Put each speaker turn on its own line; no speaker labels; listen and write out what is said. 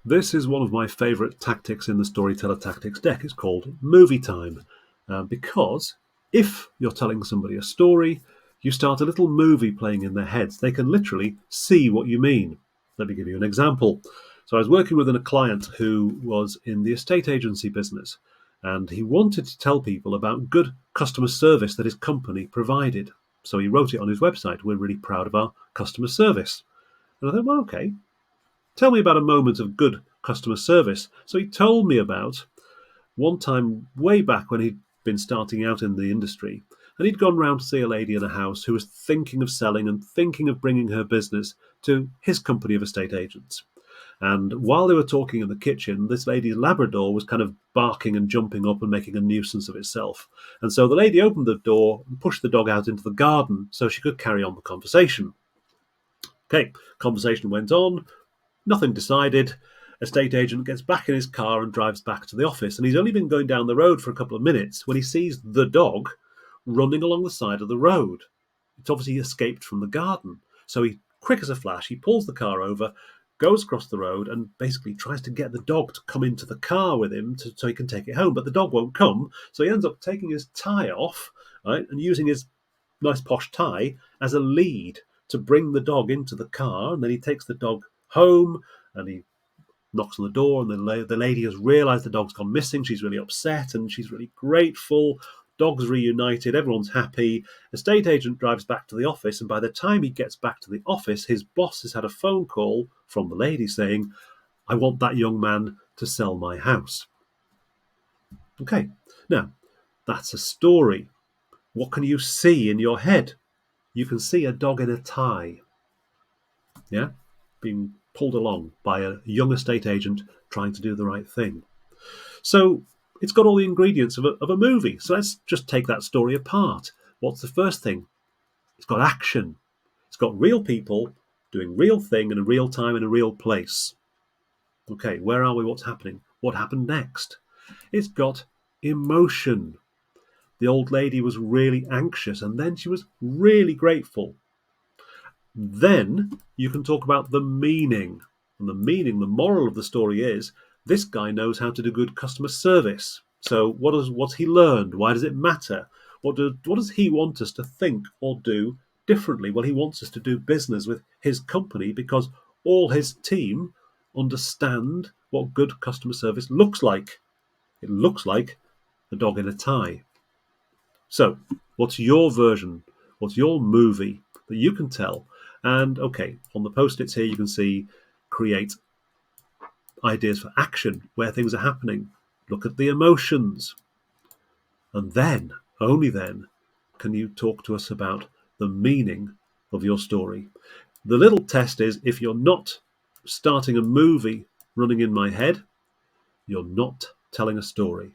This is one of my favourite tactics in the Storyteller Tactics deck. It's called movie time. Because if you're telling somebody a story, you start a little movie playing in their heads. They can literally see what you mean. Let me give you an example. So I was working with a client who was in the estate agency business, and he wanted to tell people about good customer service that his company provided. So he wrote it on his website. We're really proud of our customer service. And I thought, well, okay, tell me about a moment of good customer service. So he told me about one time way back when he'd been starting out in the industry, and he'd gone round to see a lady in a house who was thinking of selling and thinking of bringing her business to his company of estate agents. And while they were talking in the kitchen, this lady's Labrador was kind of barking and jumping up and making a nuisance of itself. And so the lady opened the door and pushed the dog out into the garden so she could carry on the conversation. Okay, conversation went on, nothing decided. Estate agent gets back in his car and drives back to the office. And he's only been going down the road for a couple of minutes when he sees the dog running along the side of the road. It's obviously escaped from the garden. So he, quick as a flash, he pulls the car over, goes across the road, and basically tries to get the dog to come into the car with him so he can take it home. But the dog won't come. So he ends up taking his tie off, right, and using his nice posh tie as a lead to bring the dog into the car. And then he takes the dog home and he knocks on the door, and the lady has realised the dog's gone missing. She's really upset and she's really grateful. Dog's reunited, everyone's happy. Estate agent drives back to the office, and by the time he gets back to the office, his boss has had a phone call from the lady saying, I want that young man to sell my house. Okay, now, that's a story. What can you see in your head? You can see a dog in a tie, yeah, being pulled along by a young estate agent trying to do the right thing. So it's got all the ingredients of a movie. So let's just take that story apart. What's the first thing? It's got action. It's got real people doing real thing in a real time in a real place. Okay, where are we? What's happening? What happened next? It's got emotion. The old lady was really anxious, and then she was really grateful. Then you can talk about the meaning. And the meaning, the moral of the story is this guy knows how to do good customer service. So what's he learned? Why does it matter? What does he want us to think or do differently? Well, he wants us to do business with his company because all his team understand what good customer service looks like. It looks like a dog in a tie. So what's your version? What's your movie that you can tell? And okay, on the post-its here you can see create ideas for action, where things are happening. Look at the emotions. And then, only then, can you talk to us about the meaning of your story. The little test is, if you're not starting a movie running in my head, you're not telling a story.